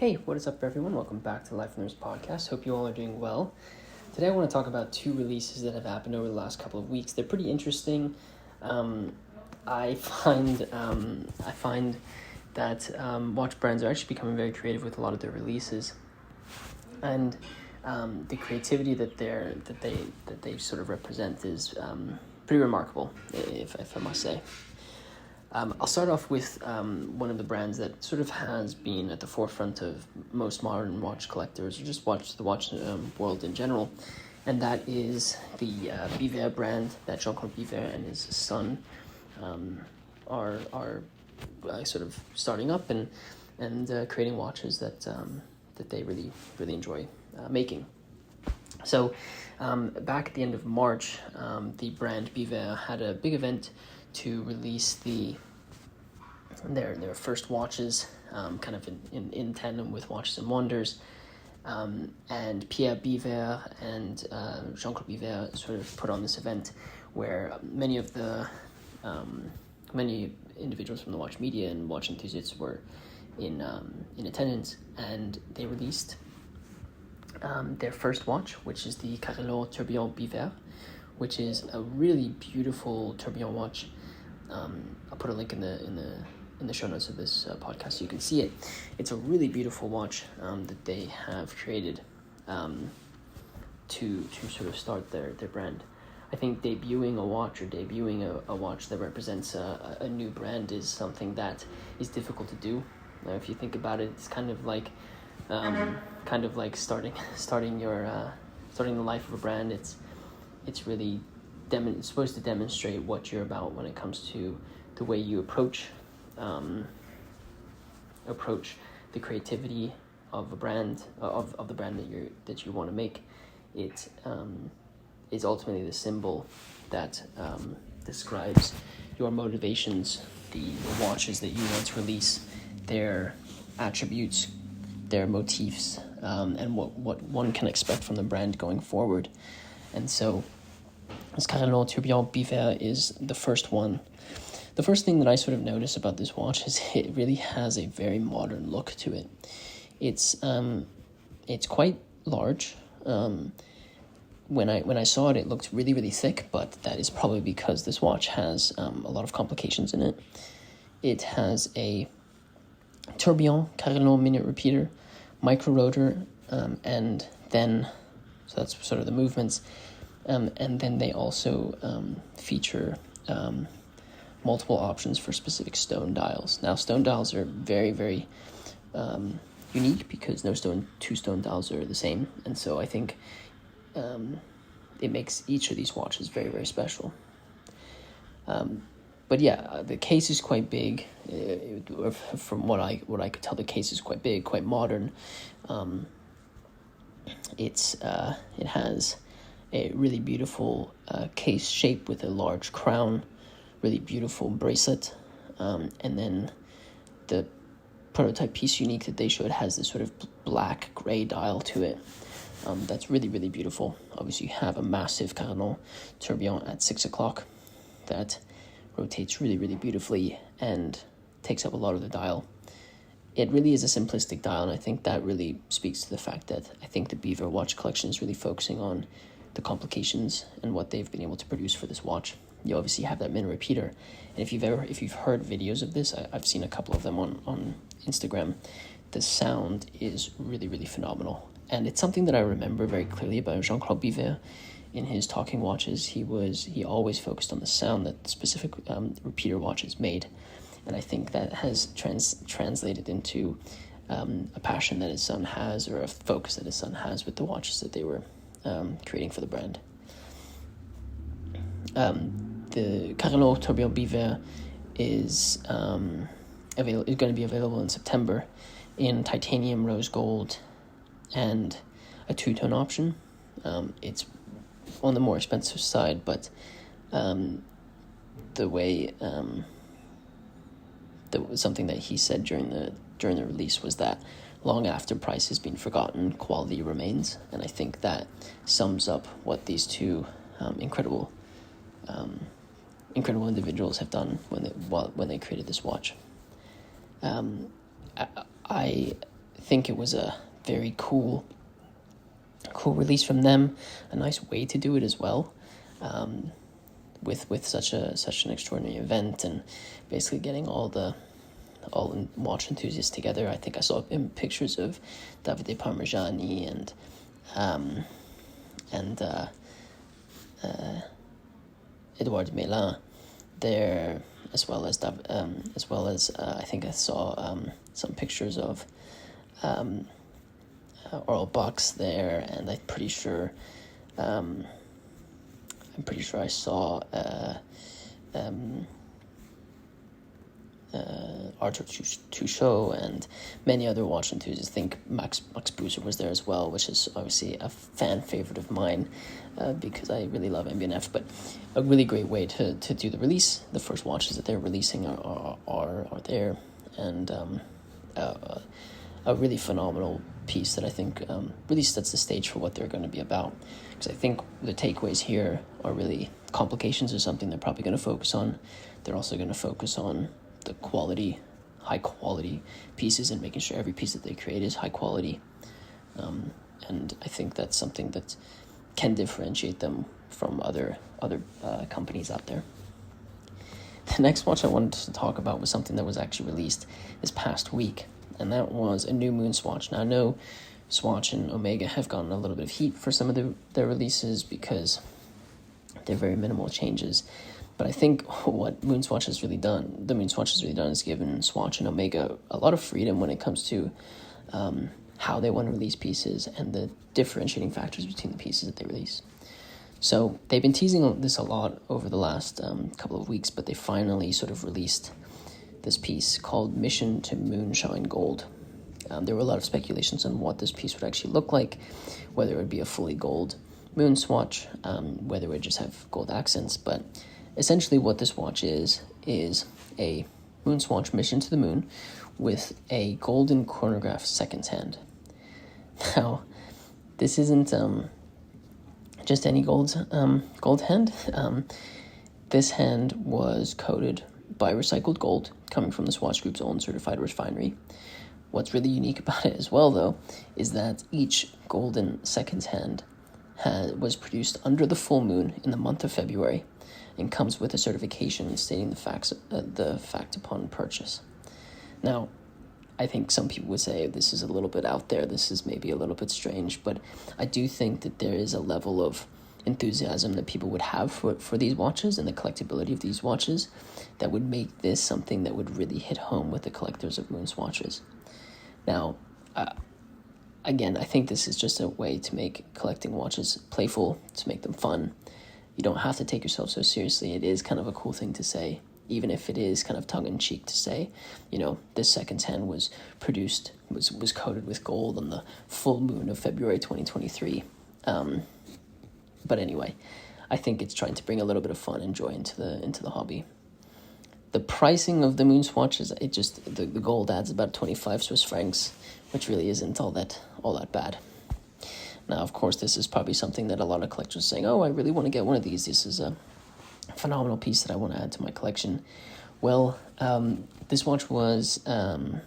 Hey, what is up, everyone? Welcome back to Life Nerds Podcast. Hope you all are doing well. Today I want to talk about two releases that have happened over the last couple of weeks. They're pretty interesting. I find that watch brands are actually becoming very creative with a lot of their releases, and the creativity that they sort of represent is pretty remarkable, if I must say. I'll start off with one of the brands that sort of has been at the forefront of most modern watch collectors, or just the watch world in general, and that is the Biver brand that Jean-Claude Biver and his son are sort of starting up and creating watches that they really enjoy making. So back at the end of March, the brand Biver had a big event to release their first watches, kind of in tandem with Watches and Wonders, and Pierre Biver and Jean-Claude Biver sort of put on this event where many individuals from the watch media and watch enthusiasts were in attendance, and they released their first watch, which is the Carillion Tourbillon Biver, which is a really beautiful tourbillon watch. I'll put a link in the show notes of this podcast so you can see it. It's a really beautiful watch that they have created to sort of start their brand. I think debuting a watch that represents a new brand is something that is difficult to do. Now, if you think about it, it's kind of like starting the life of a brand. It's really it's supposed to demonstrate what you're about when it comes to the way you approach the creativity of a brand, of the brand that you want to make. It is ultimately the symbol that describes your motivations, the watches that you want to release, their attributes, their motifs, and what one can expect from the brand going forward. And so this Carillion Tourbillon Biver is the first one. The first thing that I sort of notice about this watch is it really has a very modern look to it. It's quite large. When I saw it, it looked really thick, but that is probably because this watch has a lot of complications in it. It has a tourbillon Carillion minute repeater, micro rotor, and then so that's sort of the movements. And then they also feature multiple options for specific stone dials. Now, stone dials are very unique because two stone dials are the same, and so I think it makes each of these watches very special. But yeah, the case is quite big. From what I could tell, the case is quite big, quite modern. It has a really beautiful case shape with a large crown, really beautiful bracelet, and then the prototype piece unique that they showed has this sort of black gray dial to it. That's really beautiful. Obviously, you have a massive Carillion tourbillon at 6 o'clock that rotates really beautifully and takes up a lot of the dial. It really is a simplistic dial, and I think that really speaks to the fact that I think the Biver watch collection is really focusing on the complications and what they've been able to produce for this watch. You obviously have that minute repeater, and if you've heard videos of this, I've seen a couple of them on Instagram. The sound is really phenomenal, and it's something that I remember very clearly about Jean-Claude Biver. In his talking watches, he always focused on the sound that specific repeater watches made, and I think that has translated into a passion that his son has, or a focus that his son has with the watches that they were creating for the brand. The Carillion Tourbillon Biver is going to be available in September in titanium, rose gold, and a two-tone option. It's on the more expensive side, but the way something that he said during the release was that long after price has been forgotten, quality remains, and I think that sums up what these two incredible individuals have done when they created this watch. I think it was a very cool release from them, a nice way to do it as well, with such an extraordinary event, and basically getting all watch enthusiasts together. I think I saw in pictures of Davide Parmigiani and Edouard Mélin there, as well as I think I saw some pictures of Oral Bucks there, and I'm pretty sure I saw Arthur Touchot and many other watch enthusiasts. I think Max Buser was there as well, which is obviously a fan favorite of mine, because I really love MBNF. But a really great way to do the release. The first watches that they're releasing are there, and a really phenomenal piece that I think really sets the stage for what they're going to be about. Because I think the takeaways here are really complications are something they're probably going to focus on. They're also going to focus on the high quality pieces, and making sure every piece that they create is high quality. And I think that's something that can differentiate them from other companies out there. The next watch I wanted to talk about was something that was actually released this past week, and that was a new MoonSwatch. Now, I know Swatch and Omega have gotten a little bit of heat for some of their releases because they're very minimal changes. But I think what MoonSwatch has really done is given Swatch and Omega a lot of freedom when it comes to how they want to release pieces and the differentiating factors between the pieces that they release. So they've been teasing this a lot over the last couple of weeks, but they finally sort of released this piece called Mission to Moonshine Gold. There were a lot of speculations on what this piece would actually look like, whether it would be a fully gold MoonSwatch, whether it would just have gold accents, but essentially what this watch is a MoonSwatch Mission to the Moon with a golden chronograph second hand. Now, this isn't just any gold hand. This hand was coated by recycled gold coming from the Swatch Group's own certified refinery. What's really unique about it as well, though, is that each golden second hand was produced under the full moon in the month of February, and comes with a certification stating the fact upon purchase. Now, I think some people would say this is a little bit out there, this is maybe a little bit strange, but I do think that there is a level of enthusiasm that people would have for these watches and the collectability of these watches that would make this something that would really hit home with the collectors of MoonSwatches. Now, again, I think this is just a way to make collecting watches playful, to make them fun. You don't have to take yourself so seriously. It is kind of a cool thing to say, even if it is kind of tongue-in-cheek to say, this second hand was produced, was coated with gold on the full moon of February 2023. But anyway, I think it's trying to bring a little bit of fun and joy into the hobby. The pricing of the MoonSwatch is the gold adds about 25 Swiss francs, which really isn't all that bad. Now, of course, this is probably something that a lot of collectors are saying, oh, I really want to get one of these. This is a phenomenal piece that I want to add to my collection. Well, this watch was not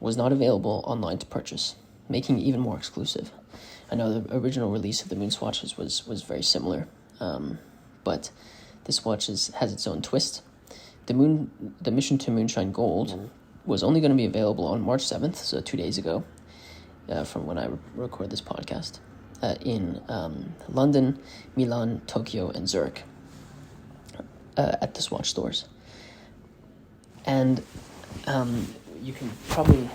available online to purchase, making it even more exclusive. I know the original release of the MoonSwatches was very similar, but this watch has its own twist. The Mission to Moonshine Gold was only going to be available on March 7th, so 2 days ago, from when I record this podcast, in London, Milan, Tokyo, and Zurich, at the Swatch stores. And you can probably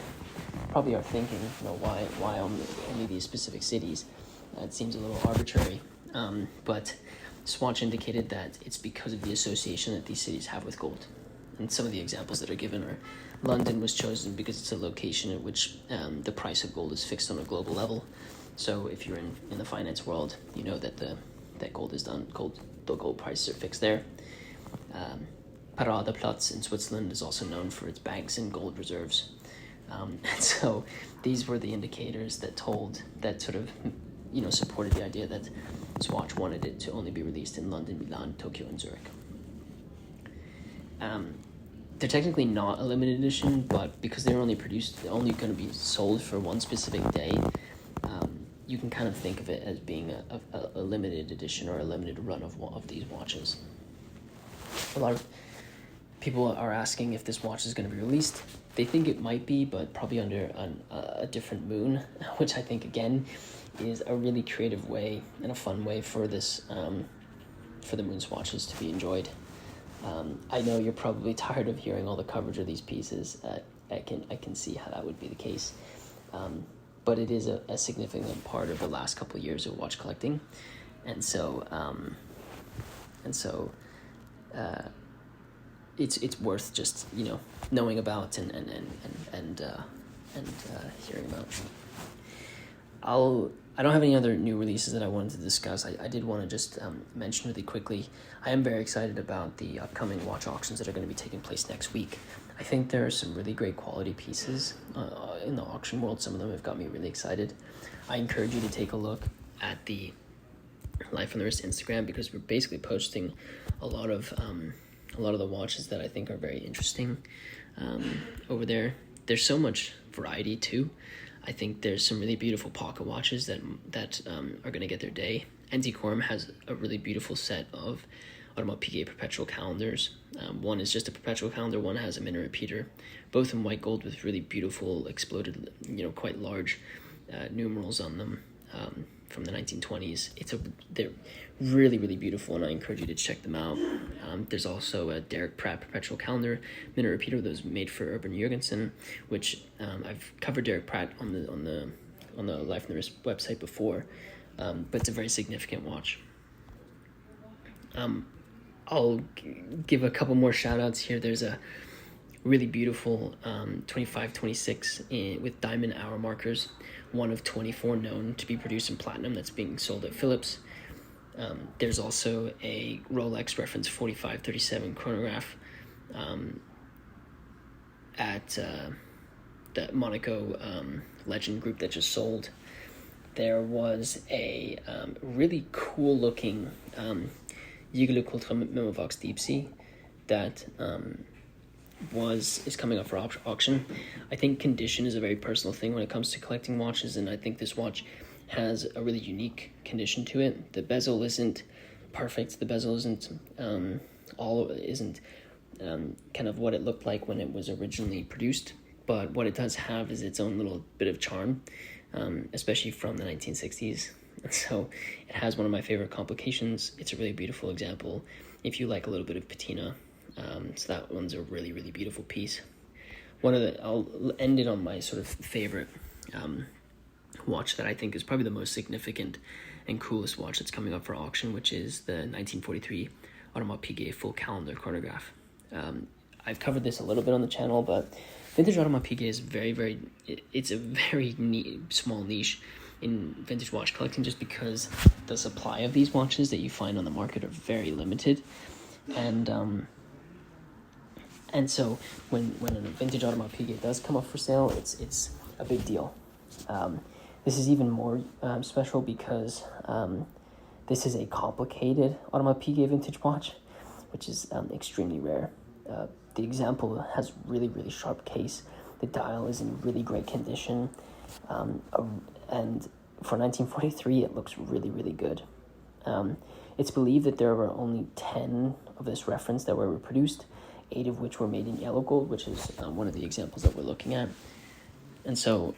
are thinking, why only these specific cities? It seems a little arbitrary, but Swatch indicated that it's because of the association that these cities have with gold. And some of the examples that are given are London was chosen because it's a location at which the price of gold is fixed on a global level. So if you're in the finance world, you know that that gold is done. The gold prices are fixed there. Paradeplatz in Switzerland is also known for its banks and gold reserves. And so these were the indicators that supported the idea that Swatch wanted it to only be released in London, Milan, Tokyo, and Zurich. they're technically not a limited edition, but because they're only going to be sold for one specific day, you can kind of think of it as being a limited edition or a limited run of these watches. A lot of people are asking if this watch is going to be released. They think it might be, but probably under a different moon, which I think, again, is a really creative way and a fun way for this for the MoonSwatches to be enjoyed. I know you're probably tired of hearing all the coverage of these pieces. I can see how that would be the case. But it is a significant part of the last couple of years of watch collecting, and so it's worth just knowing about and hearing about. I don't have any other new releases that I wanted to discuss. I did want to just mention really quickly, I am very excited about the upcoming watch auctions that are going to be taking place next week. I think there are some really great quality pieces in the auction world. Some of them have got me really excited. I encourage you to take a look at the Life on the Wrist Instagram, because we're basically posting a lot of the watches that I think are very interesting over there. There's so much variety too. I think there's some really beautiful pocket watches that are going to get their day. NT has a really beautiful set of Audemars Piguet perpetual calendars. One is just a perpetual calendar, one has a minute repeater, both in white gold with really beautiful exploded, quite large numerals on them from the 1920s. They're really, really beautiful, and I encourage you to check them out. There's also a Derek Pratt perpetual calendar minute repeater that was made for Urban Jurgensen, which I've covered Derek Pratt on the Life on the Wrist website before, but it's a very significant watch. I'll give a couple more shout outs here. There's a really beautiful 2526 with diamond hour markers, one of 24 known to be produced in platinum that's being sold at Philips. There's also a Rolex reference 4537 chronograph at the Monaco Legend group that just sold. There was a really cool looking Jaeger LeCoultre Memovox Deep Sea that is coming up for auction. I think condition is a very personal thing when it comes to collecting watches, and I think this watch has a really unique condition to it. The bezel isn't perfect. The bezel isn't kind of what it looked like when it was originally produced, but what it does have is its own little bit of charm, especially from the 1960s. And so it has one of my favorite complications. It's a really beautiful example if you like a little bit of patina. So that one's a really, really beautiful piece. I'll end it on my sort of favorite watch that I think is probably the most significant and coolest watch that's coming up for auction, which is the 1943 Audemars Piguet full calendar chronograph. I've covered this a little bit on the channel, but vintage Audemars Piguet is it's a very small niche in vintage watch collecting, just because the supply of these watches that you find on the market are very limited, and so when a vintage Audemars Piguet does come up for sale, it's a big deal. This is even more special because this is a complicated Audemars Piguet vintage watch, which is extremely rare. The example has really, really sharp case. The dial is in really great condition. And for 1943, it looks really, really good. It's believed that there were only 10 of this reference that were reproduced, 8 of which were made in yellow gold, which is one of the examples that we're looking at. And so,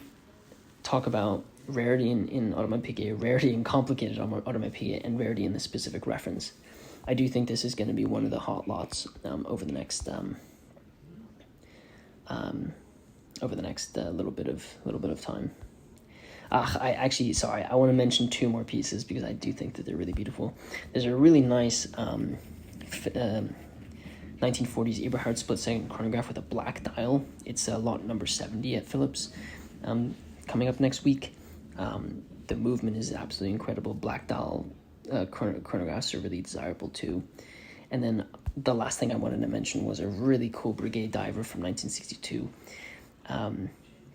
talk about rarity in Audemars Piguet, rarity in complicated Audemars Piguet, and rarity in the specific reference. I do think this is going to be one of the hot lots over the next little bit of time. I want to mention 2 more pieces because I do think that they're really beautiful. There's a really nice 1940s Eberhard split-second chronograph with a black dial. It's lot number 70 at Philips, coming up next week. The movement is absolutely incredible. Black dial chronographs are really desirable too. And then the last thing I wanted to mention was a really cool Breguet diver from 1962.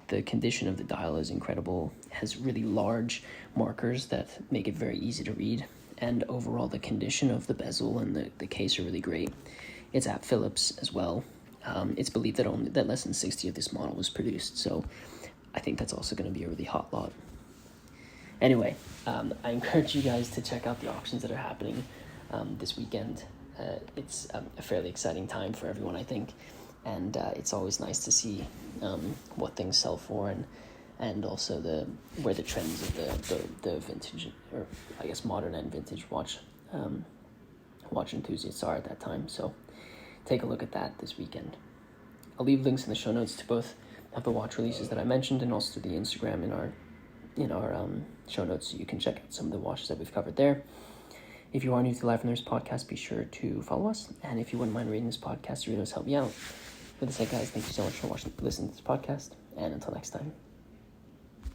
The condition of the dial is incredible. It has really large markers that make it very easy to read, and overall the condition of the bezel and the case are really great. It's at Philips as well. It's believed that less than 60 of this model was produced, so I think that's also going to be a really hot lot. Anyway, I encourage you guys to check out the auctions that are happening this weekend. It's a fairly exciting time for everyone, I think, and it's always nice to see what things sell for, and also where the trends of the vintage, or I guess modern and vintage watch enthusiasts are at that time. So take a look at that this weekend. I'll leave links in the show notes to both of the watch releases that I mentioned, and also to the Instagram in our show notes, so you can check out some of the watches that we've covered there. If you are new to the Live from Nerds podcast, be sure to follow us, and if you wouldn't mind rating this podcast, it really does help me out. With that said, guys, thank you so much for listening to this podcast, and until next time.